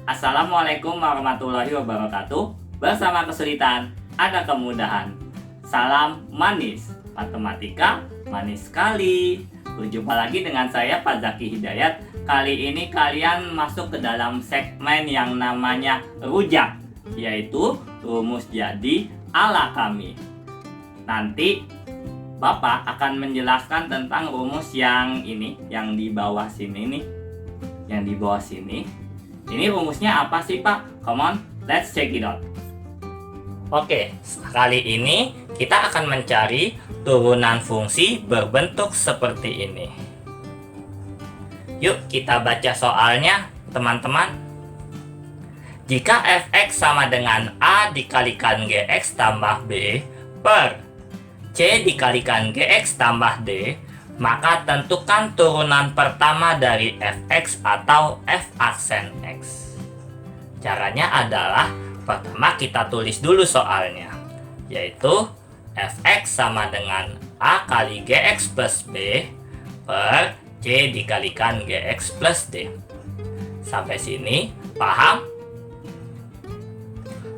Assalamualaikum warahmatullahi wabarakatuh. Bersama kesulitan, ada kemudahan. Salam manis, matematika manis sekali. Berjumpa lagi dengan saya Pak Zaki Hidayat. Kali ini kalian masuk ke dalam segmen yang namanya rujak, yaitu rumus jadi ala kami. Nanti Bapak akan menjelaskan tentang rumus yang ini, yang di bawah sini nih. Yang di bawah sini. Ini rumusnya apa sih Pak? Come on, let's check it out. Oke, kali ini kita akan mencari turunan fungsi berbentuk seperti ini. Yuk kita baca soalnya, teman-teman. Jika fx sama dengan a dikalikan gx tambah b per c dikalikan gx tambah d, maka tentukan turunan pertama dari fx atau f aksen x. Caranya adalah pertama kita tulis dulu soalnya, yaitu fx sama dengan a kali gx plus b per c dikalikan gx plus d. Sampai sini paham?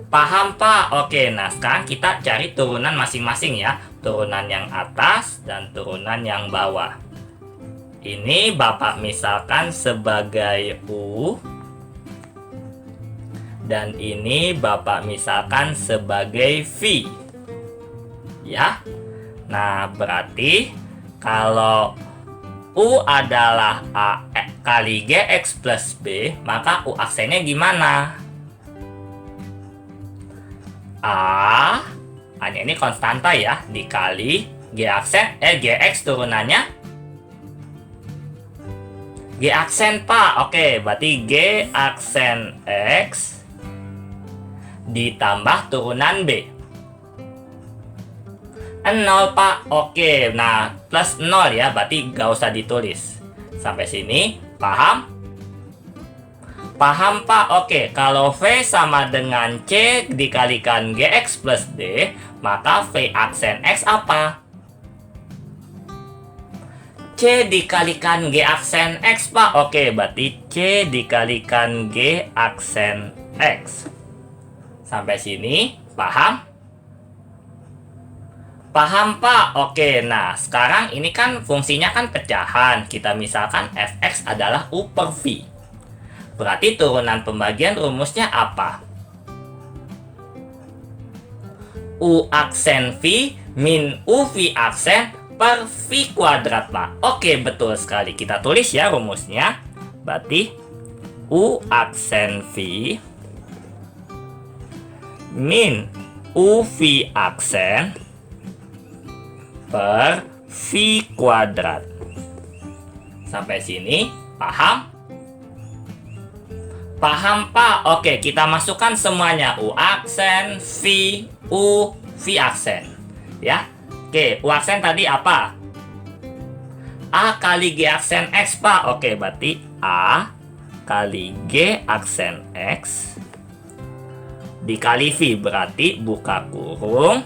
Paham Pak? Oke, nah sekarang kita cari turunan masing-masing ya. Turunan yang atas dan turunan yang bawah. Ini Bapak misalkan sebagai U. Dan ini Bapak misalkan sebagai V. Ya. Nah, berarti kalau U adalah A kali GX plus B, maka U aksennya gimana? A-nya ini konstanta ya, dikali G aksen, GX turunannya G aksen Pak. Oke, berarti G aksen X ditambah turunan B 0 Pak. Oke, nah plus 0 ya, berarti gak usah ditulis. Sampai sini paham? Paham Pak? Oke, kalau V sama dengan C dikalikan GX plus D, maka V aksen X apa? C dikalikan G aksen X Pak. Oke, berarti C dikalikan G aksen X. Sampai sini paham? Paham Pak? Oke, nah sekarang ini kan fungsinya kan pecahan. Kita misalkan fx adalah U per V. Berarti turunan pembagian rumusnya apa? U aksen V min UV aksen per V kuadrat Pak. Oke, betul sekali. Kita tulis ya rumusnya. Berarti U aksen V min UV aksen per V kuadrat. Sampai sini paham? Paham Pak? Oke, kita masukkan semuanya. U aksen, V, U, V aksen. Ya. Oke, U aksen tadi apa? A kali G aksen X Pak. Oke, berarti A kali G aksen X dikali V, berarti buka kurung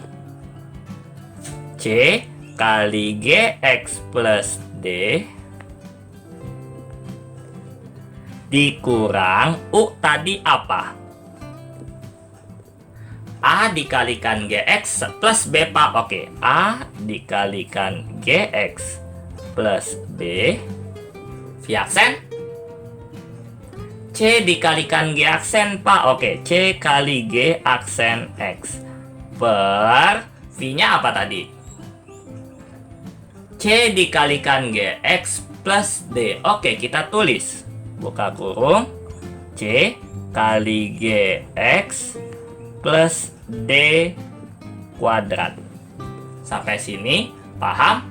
C kali GX plus D dikurang U tadi apa? A dikalikan GX plus B Pak. Oke, A dikalikan GX plus B V aksen C dikalikan G aksen Pak. Oke, C kali G aksen X per V-nya apa tadi? C dikalikan GX plus D. Oke, kita tulis. Buka kurung C kali GX plus D kuadrat. Sampai sini paham?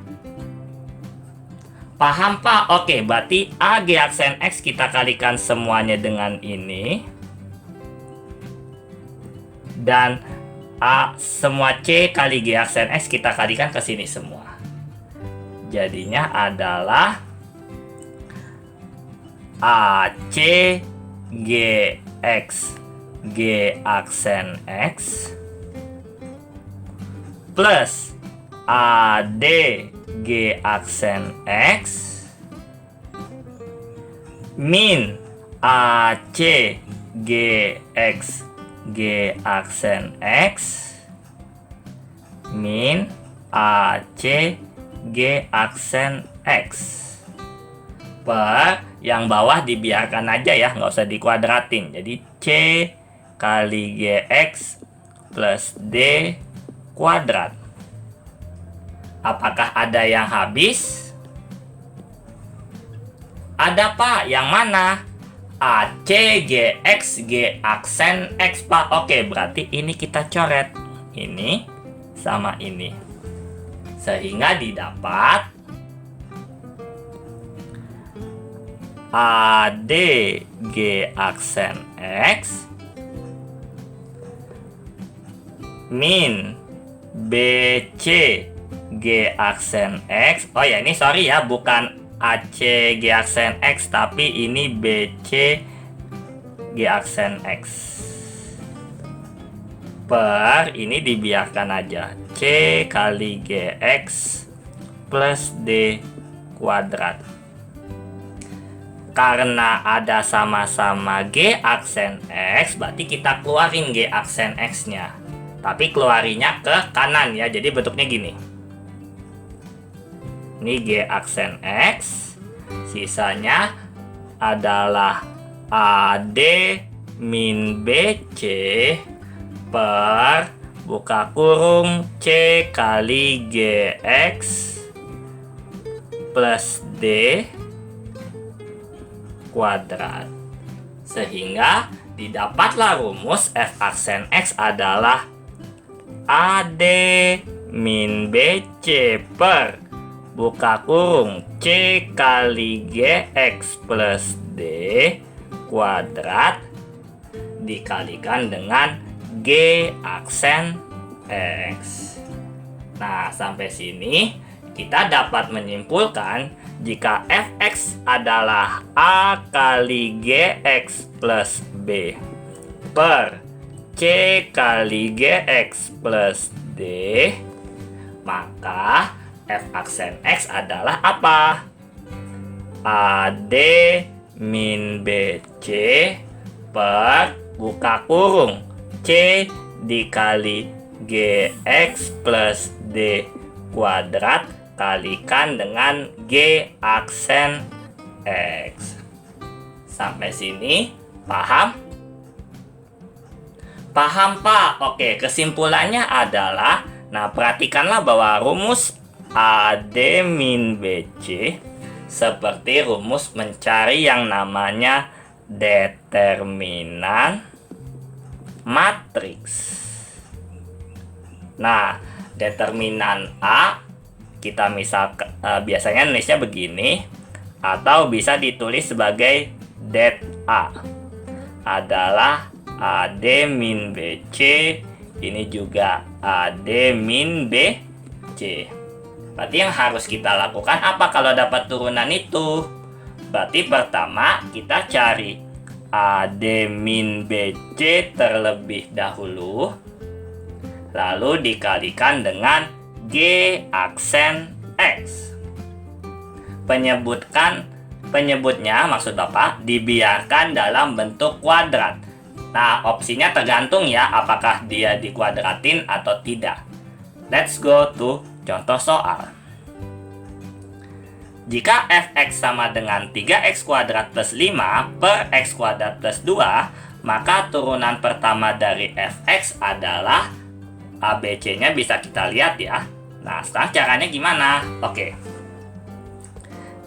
Paham Pak? Oke, berarti A G aksen X kita kalikan semuanya dengan ini. Dan A semua C kali G aksen X kita kalikan ke sini semua. Jadinya adalah AC GX G aksen X plus AD G aksen X min AC GX G aksen X min AC G aksen X per yang bawah dibiarkan aja ya, nggak usah dikuadratin. Jadi C kali GX plus D kuadrat. Apakah ada yang habis? Ada Pak, yang mana? AC, GX, G aksen X Pak. Oke, berarti ini kita coret. Ini sama ini. Sehingga didapat AD, G aksen X min BC, G aksen X. Oh ya, ini sorry ya, bukan AC G aksen X, tapi ini BC G aksen X per ini dibiarkan aja C kali GX plus D kuadrat. Karena ada sama-sama G aksen X, berarti kita keluarin G aksen X nya, tapi keluarinya ke kanan ya, jadi bentuknya gini. Ini G aksen X, sisanya adalah AD min BC per buka kurung C kali GX plus D kuadrat. Sehingga didapatlah rumus F aksen X adalah AD min BC per buka kurung C kali GX plus D kuadrat dikalikan dengan G aksen X. Nah, sampai sini kita dapat menyimpulkan jika Fx adalah A kali Gx plus B per C kali Gx plus D, maka F aksen X adalah apa? AD min BC per buka kurung C dikali GX plus D kuadrat kalikan dengan G aksen X. Sampai sini paham? Paham Pak? Oke, kesimpulannya adalah, nah perhatikanlah bahwa rumus AD min BC seperti rumus mencari yang namanya determinan matriks. Nah, determinan A kita biasanya nulisnya begini, atau bisa ditulis sebagai det A adalah AD min BC, ini juga AD min BC. Berarti yang harus kita lakukan apa kalau dapat turunan itu? Berarti pertama kita cari AD min BC terlebih dahulu, lalu dikalikan dengan G aksen X. Penyebutnya maksud Bapak dibiarkan dalam bentuk kuadrat. Nah, opsinya tergantung ya apakah dia dikuadratin atau tidak. Let's go to contoh soal. Jika Fx sama dengan 3x kuadrat plus 5 per x kuadrat plus 2, maka turunan pertama dari Fx adalah ABC-nya bisa kita lihat ya. Nah, sekarang caranya gimana? Oke.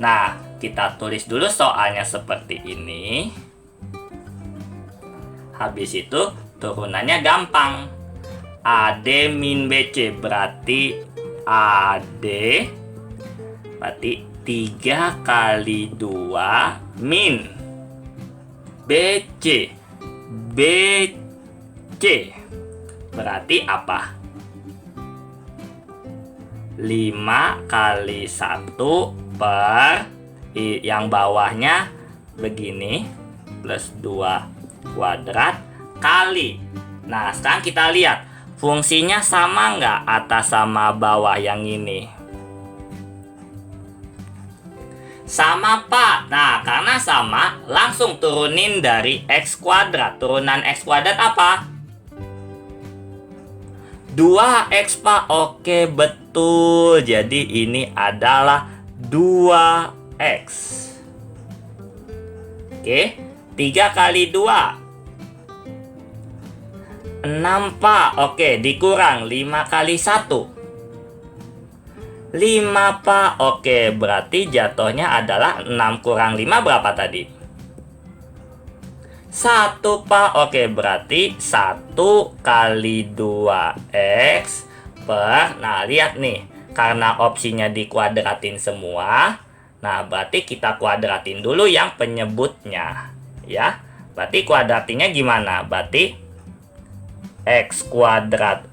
Nah, kita tulis dulu soalnya seperti ini. Habis itu turunannya gampang. AD min BC berarti AD berarti 3 kali 2 min BC. BC berarti apa? 5 kali 1 per yang bawahnya begini plus 2 kuadrat kali. Nah, sekarang kita lihat fungsinya sama nggak atas sama bawah yang ini? Sama, Pak. Nah, karena sama, langsung turunin dari X kuadrat. Turunan X kuadrat apa? 2X, Pak. Oke, betul. Jadi ini adalah 2X. Oke, 3 kali 2. 6, Pak. Oke, dikurang 5 kali 1. 5, Pak. Oke, berarti jatuhnya adalah 6 kurang 5 berapa tadi? 1, Pak. Oke, berarti 1 kali 2X per... Nah, lihat nih. Karena opsinya dikuadratin semua. Nah, berarti kita kuadratin dulu yang penyebutnya. Ya, berarti kuadratinnya gimana? Berarti X kuadrat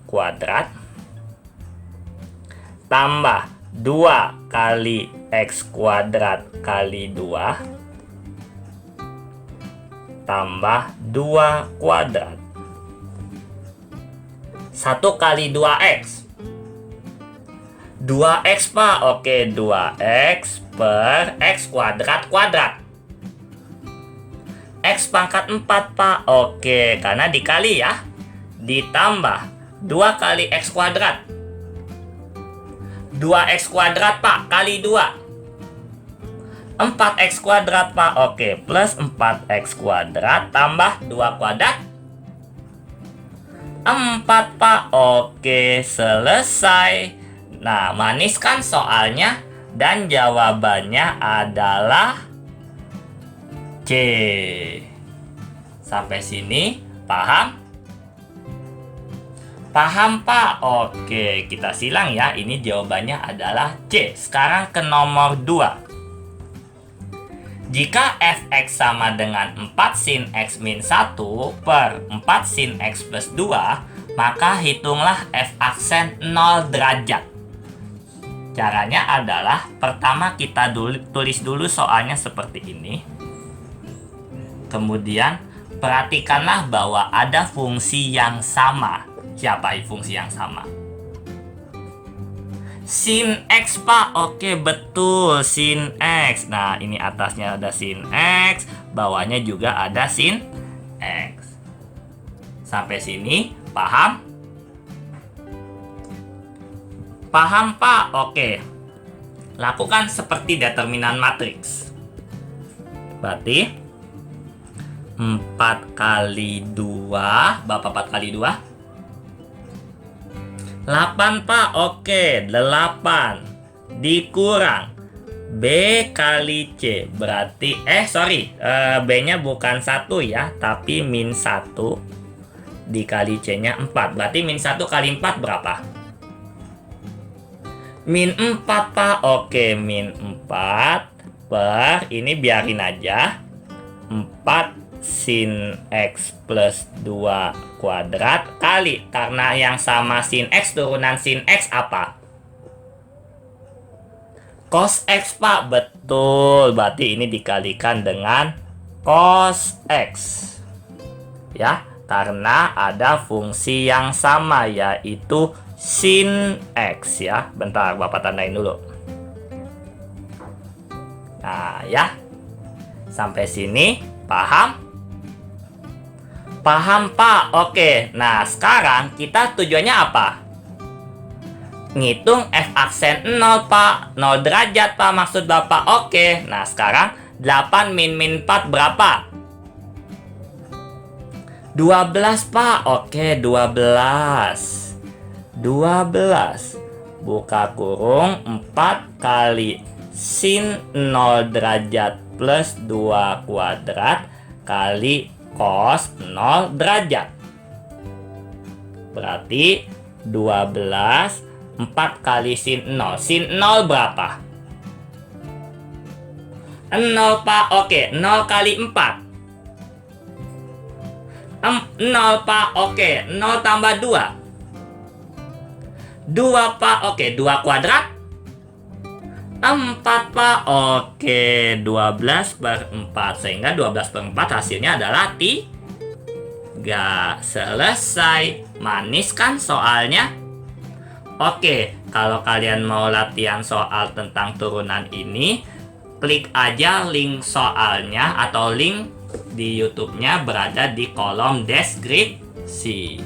tambah 2 kali X kuadrat kali 2 tambah 2 kuadrat. 1 kali 2X. 2X, Pak. Oke, 2X per X kuadrat. X pangkat 4, Pak. Oke, karena dikali ya. Ditambah 2 kali X kuadrat. 2X kuadrat, Pak, kali 2. 4X kuadrat, Pak. Oke, plus 4X kuadrat tambah 2 kuadrat. 4, Pak. Oke, selesai. Nah, manis kan soalnya? Dan jawabannya adalah C. Sampai sini, paham? Paham, Pak? Oke, kita silang ya. Ini jawabannya adalah C. Sekarang ke nomor 2. Jika fx sama dengan 4 sin x min 1 per 4 sin x plus 2, maka hitunglah f aksen 0 derajat. Caranya adalah, pertama kita tulis dulu soalnya seperti ini. Kemudian, perhatikanlah bahwa ada fungsi yang sama. Siapa fungsi yang sama? Sin X, Pak. Oke, betul. Sin X. Nah, ini atasnya ada sin X. Bawahnya juga ada sin X. Sampai sini, paham? Paham, Pak? Oke. Lakukan seperti determinan matriks. Berarti 4 kali 2. Berapa 4 kali 2? 8, Pak. Oke, 8 dikurang B kali C. Berarti B-nya bukan 1 ya, tapi min 1 dikali C-nya 4. Berarti min 1 kali 4 berapa? Min 4, Pak. Oke, min 4 per, ini biarin aja, 4 sin X plus 2 kuadrat kali, karena yang sama sin X turunan sin X apa? Cos X, Pak. Betul. Berarti ini dikalikan dengan cos X. Ya, karena ada fungsi yang sama, yaitu sin X ya. Bentar, Bapak tandain dulu. Nah, ya. Sampai sini paham? Paham, Pak? Oke, nah sekarang kita tujuannya apa? Ngitung F aksen 0, Pak. 0 derajat, Pak, maksud Bapak. Oke, nah sekarang 8 min 4 berapa? 12, Pak. Oke, 12. 12. Buka kurung 4 kali sin 0 derajat plus 2 kuadrat kali cos 0 derajat. Berarti 12, 4 kali sin 0. Sin 0 berapa? 0, Pak. Oke, 0 kali 4. 0, Pak. Oke, 0 tambah 2. 2, Pak. Oke, 2 kuadrat. 4, Pak. Oke, 12 per 4. Sehingga 12 per 4 hasilnya adalah 3. Selesai. Manis kan soalnya? Oke, kalau kalian mau latihan soal tentang turunan ini, klik aja link soalnya atau link di YouTube-nya berada di kolom deskripsi.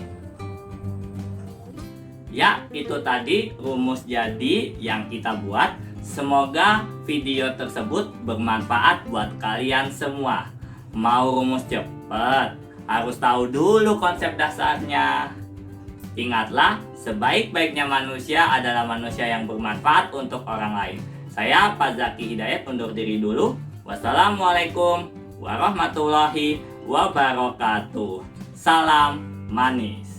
Ya, itu tadi rumus jadi yang kita buat. Semoga video tersebut bermanfaat buat kalian semua. Mau rumus cepet, harus tahu dulu konsep dasarnya. Ingatlah, sebaik-baiknya manusia adalah manusia yang bermanfaat untuk orang lain. Saya Pak Zaki Hidayat undur diri dulu. Wassalamualaikum warahmatullahi wabarakatuh. Salam manis.